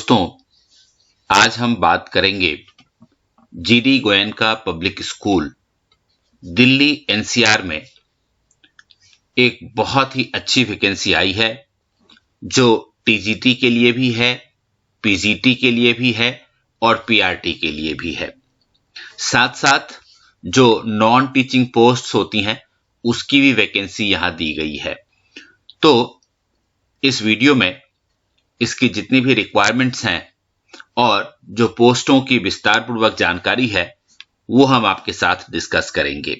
दोस्तों, आज हम बात करेंगे GD Goenka public school Delhi NCR में एक बहुत ही अच्छी वैकेंसी आई है जो टीजीटी के लिए भी है, पीजीटी के लिए भी है और पीआरटी के लिए भी है। साथ साथ जो नॉन टीचिंग पोस्ट्स होती हैं उसकी भी वैकेंसी यहां दी गई है। तो इस वीडियो में इसकी जितनी भी रिक्वायरमेंट्स हैं और जो पोस्टों की विस्तार पूर्वक जानकारी है वो हम आपके साथ डिस्कस करेंगे।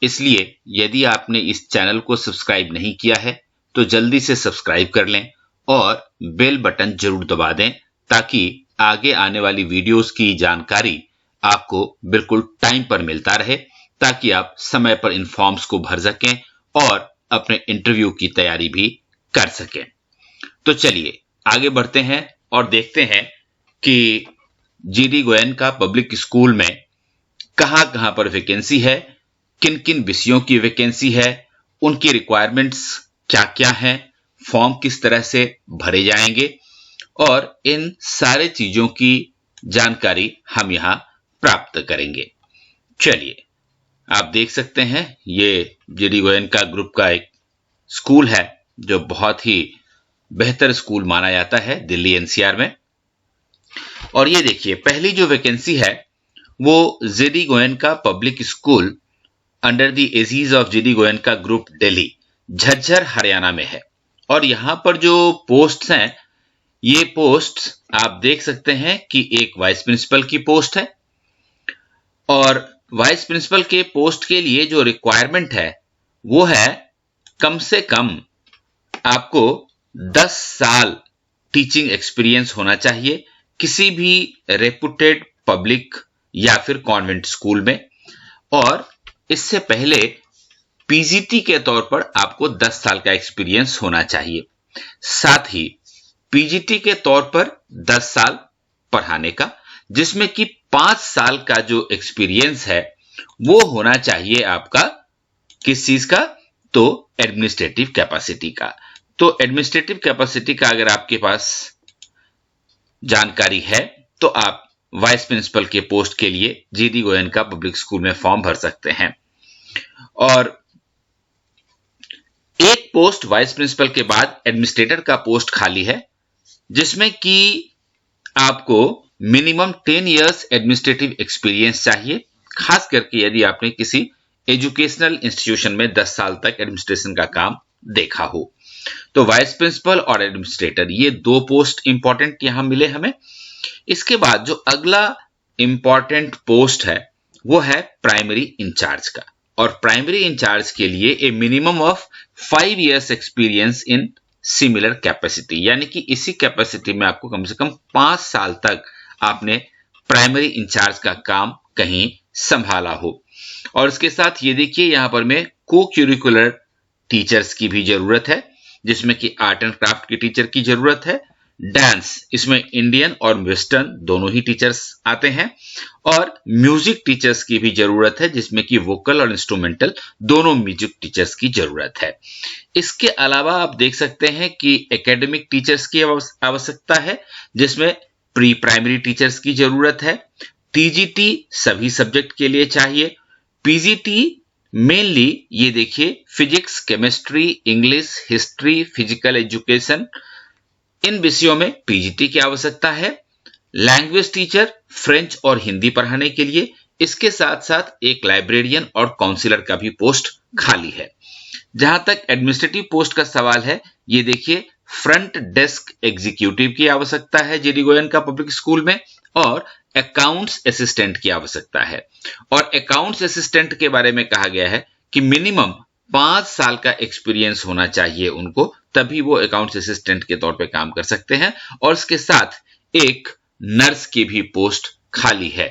इसलिए यदि आपने इस चैनल को सब्सक्राइब नहीं किया है तो जल्दी से सब्सक्राइब कर लें और बेल बटन जरूर दबा दें ताकि आगे आने वाली वीडियोस की जानकारी आपको बिल्कुल टाइम पर मिलता रहे, ताकि आप समय पर इन फॉर्म्स को भर सकें और अपने इंटरव्यू की तैयारी भी कर सकें। तो चलिए आगे बढ़ते हैं और देखते हैं कि जीडी गोयनका पब्लिक स्कूल में कहां पर वैकेंसी है, किन किन विषयों की वैकेंसी है, उनकी रिक्वायरमेंट्स क्या क्या हैं, फॉर्म किस तरह से भरे जाएंगे और इन सारे चीजों की जानकारी हम यहां प्राप्त करेंगे। चलिए, आप देख सकते हैं ये जीडी गोयनका ग्रुप का एक स्कूल है जो बहुत ही बेहतर स्कूल माना जाता है दिल्ली एनसीआर में। और ये देखिए, पहली जो वैकेंसी है वो GD Goenka public school under the aegis of GD Goenka group Delhi, Jhajjar Haryana में है। और यहां पर जो पोस्ट्स हैं, ये पोस्ट्स आप देख सकते हैं कि एक वाइस प्रिंसिपल की पोस्ट है और वाइस प्रिंसिपल के पोस्ट के लिए जो रिक्वायरमेंट है वो है कम से कम आपको 10 साल टीचिंग एक्सपीरियंस होना चाहिए किसी भी रेपुटेड पब्लिक या फिर कॉन्वेंट स्कूल में, और इससे पहले पीजीटी के तौर पर आपको 10 साल का एक्सपीरियंस होना चाहिए। साथ ही पीजीटी के तौर पर 10 साल पढ़ाने का, जिसमें कि 5 साल का जो एक्सपीरियंस है वो होना चाहिए आपका किस चीज का, तो एडमिनिस्ट्रेटिव कैपेसिटी का। तो एडमिनिस्ट्रेटिव कैपेसिटी का अगर आपके पास जानकारी है तो आप वाइस प्रिंसिपल के पोस्ट के लिए जीडी गोयनका पब्लिक स्कूल में फॉर्म भर सकते हैं। और एक पोस्ट वाइस प्रिंसिपल के बाद एडमिनिस्ट्रेटर का पोस्ट खाली है, जिसमें कि आपको मिनिमम 10 इयर्स एडमिनिस्ट्रेटिव एक्सपीरियंस चाहिए, खास करके यदि आपने किसी एजुकेशनल इंस्टीट्यूशन में 10 साल तक एडमिनिस्ट्रेशन का काम देखा हो। तो वाइस प्रिंसिपल और एडमिनिस्ट्रेटर, ये दो पोस्ट इंपॉर्टेंट यहां मिले हमें। इसके बाद जो अगला इंपॉर्टेंट पोस्ट है वो है प्राइमरी इंचार्ज का, और प्राइमरी इंचार्ज के लिए ए minimum of 5 years experience in similar capacity, यानी कि इसी कैपेसिटी में आपको कम से कम 5 साल तक आपने प्राइमरी इंचार्ज का काम कहीं संभाला हो। और इसके साथ ये देखिए, यहां पर में को क्यूरिकुलर टीचर्स की भी जरूरत है, जिसमें कि आर्ट एंड क्राफ्ट की टीचर की जरूरत है, डांस, इसमें इंडियन और वेस्टर्न दोनों ही टीचर्स आते हैं, और म्यूजिक टीचर्स की भी जरूरत है, जिसमें कि वोकल और इंस्ट्रूमेंटल दोनों म्यूजिक टीचर्स की जरूरत है। इसके अलावा आप देख सकते हैं कि एकेडमिक टीचर्स की आवश्यकता है, जिसमें प्री प्राइमरी टीचर्स की जरूरत है। टीजीटी सभी सब्जेक्ट के लिए चाहिए। पीजीटी मेनली ये देखिए physics, chemistry, English, history, physical education, इन विषयों में पीजीटी की आवश्यकता है। लैंग्वेज टीचर फ्रेंच और हिंदी पढ़ाने के लिए। इसके साथ साथ एक लाइब्रेरियन और काउंसलर का भी पोस्ट खाली है। जहां तक एडमिनिस्ट्रेटिव पोस्ट का सवाल है, ये देखिए फ्रंट डेस्क एग्जीक्यूटिव की आवश्यकता है जीडी गोयनका पब्लिक स्कूल में, और अकाउंट्स असिस्टेंट की आवश्यकता है। और अकाउंट्स असिस्टेंट के बारे में कहा गया है कि मिनिमम 5 साल का एक्सपीरियंस होना चाहिए उनको, तभी वो अकाउंट्स असिस्टेंट के तौर पे काम कर सकते हैं। और इसके साथ एक नर्स की भी पोस्ट खाली है।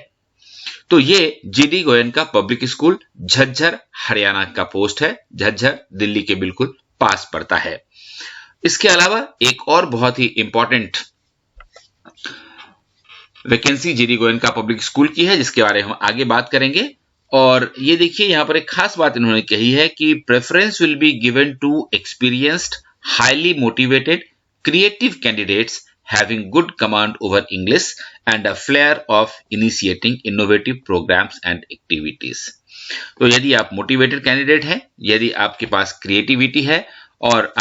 तो ये GD Goenka public school Jhajjar Haryana का पोस्ट है, झज्जर दिल्ली के बिल्कुल पास पड़ता है। इसके अलावा एक और बहुत ही important vacancy GD Goenka public school की है, जिसके बारे में हम आगे बात करेंगे। और ये देखिए, यहां पर एक खास बात इन्होंने कही है कि preference will be given to experienced, highly motivated, creative candidates having good command over English and a flair of initiating innovative programs and activities. तो यदि आप मोटिवेटेड कैंडिडेट हैं, यदि आपके पास क्रिएटिविटी है और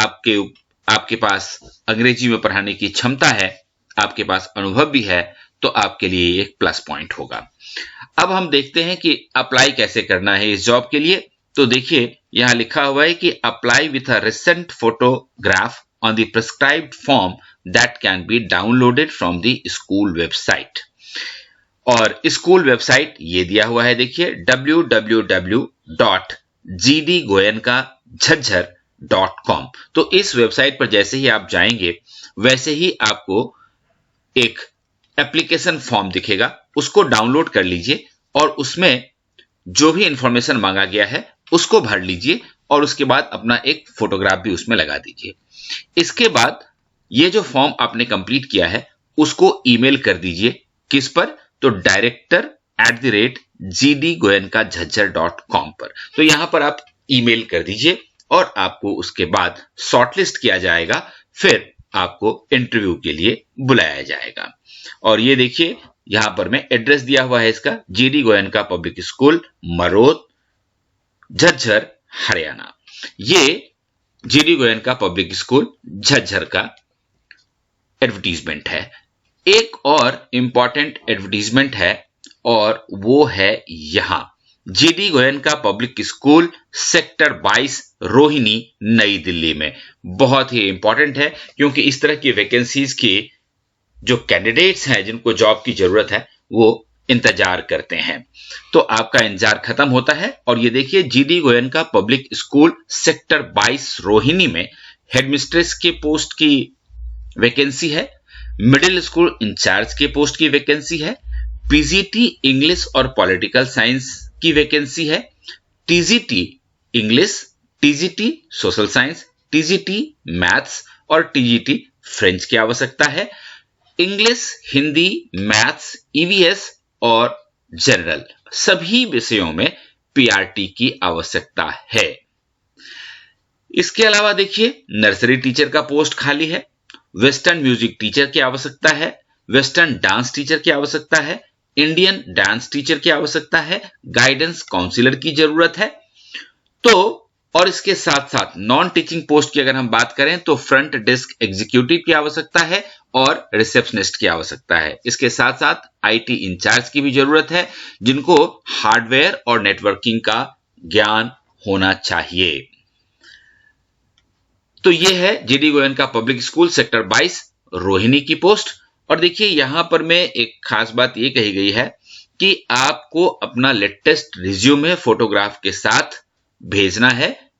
आपके पास अंग्रेजी में पढ़ाने की क्षमता है, आपके पास अनुभव भी है, तो आपके लिए एक प्लस पॉइंट होगा। अब हम देखते हैं कि अप्लाई कैसे करना है इस जॉब के लिए। तो देखिए यहां लिखा हुआ है कि apply with a recent photograph on the prescribed form that can be downloaded from the school website. और स्कूल वेबसाइट ये दिया हुआ है, देखिए www.gdgoenka.com। तो इस वेबसाइट पर जैसे ही आप जाएंगे वैसे ही आपको एक एप्लीकेशन फॉर्म दिखेगा, उसको डाउनलोड कर लीजिए और उसमें जो भी इंफॉर्मेशन मांगा गया है उसको भर लीजिए और उसके बाद अपना एक फोटोग्राफ भी उसमें लगा दीजिए। इसके बाद ये जो फॉर्म आपने कंप्लीट किया है उसको ईमेल कर दीजिए, किस पर? तो director@gdgoenka.com पर। तो यहां पर आप ईमेल कर दीजिए और आपको उसके बाद शॉर्टलिस्ट किया जाएगा, फिर आपको इंटरव्यू के लिए बुलाया जाएगा। और ये देखिए यहां पर मैं एड्रेस दिया हुआ है इसका, GD Goenka public school, Marot, Jhajjar, Haryana. ये GD Goenka public school Jhajjar का एडवर्टीजमेंट है। एक और इंपॉर्टेंट एडवर्टीजमेंट है और वो है यहां, GD Goenka public school sector 22 Rohini, नई दिल्ली में। बहुत ही इंपॉर्टेंट है क्योंकि इस तरह की वैकेंसीज की जो कैंडिडेट्स हैं जिनको जॉब की जरूरत है वो इंतजार करते हैं। तो आपका इंतजार खत्म होता है और ये देखिए GD Goenka public school sector 22 Rohini में हेडमिस्ट्रेस के पोस्ट की वैकेंसी है, मिडिल स्कूल इंचार्ज के पोस्ट की वैकेंसी है, पीजीटी इंग्लिश और पॉलिटिकल साइंस की वैकेंसी है, TGT English, TGT social science, TGT maths और टीजीटी फ्रेंच की आवश्यकता है, इंग्लिश, हिंदी, मैथ्स, ईवीएस और जनरल सभी विषयों में पीआरटी की आवश्यकता है। इसके अलावा देखिए नर्सरी टीचर का पोस्ट खाली है, वेस्टर्न म्यूजिक टीचर की आवश्यकता है, वेस्टर्न डांस टीचर की आवश्यकता है, इंडियन डांस टीचर की आवश्यकता है, गाइडेंस काउंसलर की जरूरत है। तो और इसके साथ साथ नॉन टीचिंग पोस्ट की अगर हम बात करें तो फ्रंट डेस्क एग्जीक्यूटिव की आवश्यकता है और रिसेप्शनिस्ट की आवश्यकता है। इसके साथ साथ आईटी इंचार्ज की भी जरूरत है जिनको हार्डवेयर और नेटवर्किंग का ज्ञान होना चाहिए। तो ये है GD Goenka public school sector 22 Rohini की पोस्ट। और देखिए यहां पर में एक खास बात ये कही गई है कि आपको अपना लेटेस्ट रिज्यूमे फोटोग्राफ के साथ भेजना है,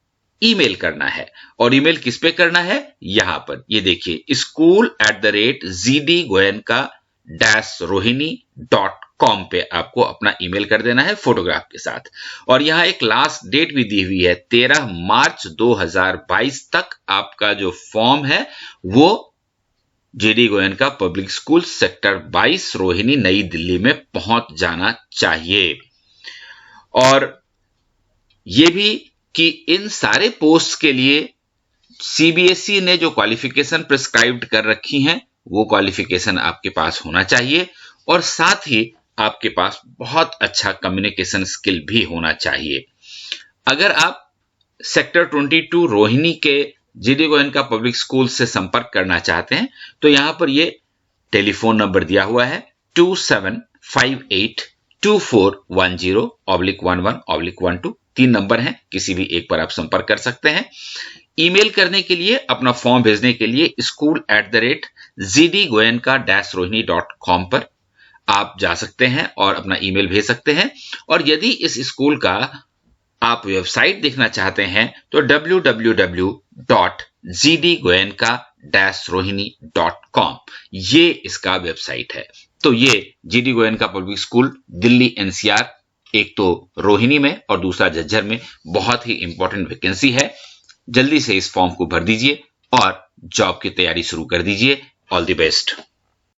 ईमेल करना है। और ईमेल किस पे करना है? यहां पर ये देखिए school@gdgoenka-rohini.com पे आपको अपना ईमेल कर देना है फोटोग्राफ के साथ। और यहां एक लास्ट डेट भी दी हुई है, 13 मार्च 2022 तक आपका जो फॉर्म है वो GD Goenka public school sector 22 Rohini, नई दिल्ली में पहुंच जाना चाहिए। और ये भी कि इन सारे पोस्ट के लिए सीबीएसई ने जो क्वालिफिकेशन प्रिस्क्राइब्ड कर रखी हैं वो क्वालिफिकेशन आपके पास होना चाहिए और साथ ही आपके पास बहुत अच्छा कम्युनिकेशन स्किल भी होना चाहिए। अगर आप सेक्टर 22 रोहिणी के जीडी गोयनका पब्लिक स्कूल से संपर्क करना चाहते हैं तो यहां पर ये टेलीफोन नंबर दिया हुआ है 27582410/11/12। 3 नंबर हैं, किसी भी एक पर आप संपर्क कर सकते हैं। ईमेल करने के लिए, अपना फॉर्म भेजने के लिए school@gdgoenka-rohini.com पर आप जा सकते हैं और अपना ईमेल भेज सकते हैं। और यदि इस स्कूल का आप वेबसाइट देखना चाहते हैं तो www.gdgoenka-rohini.com ये इसका वेबसाइट है। तो ये GD Goenka public school Delhi NCR, एक तो रोहिणी में और दूसरा झज्जर में बहुत ही इंपॉर्टेंट वैकेंसी है। जल्दी से इस फॉर्म को भर दीजिए और जॉब की तैयारी शुरू कर दीजिए। All the best.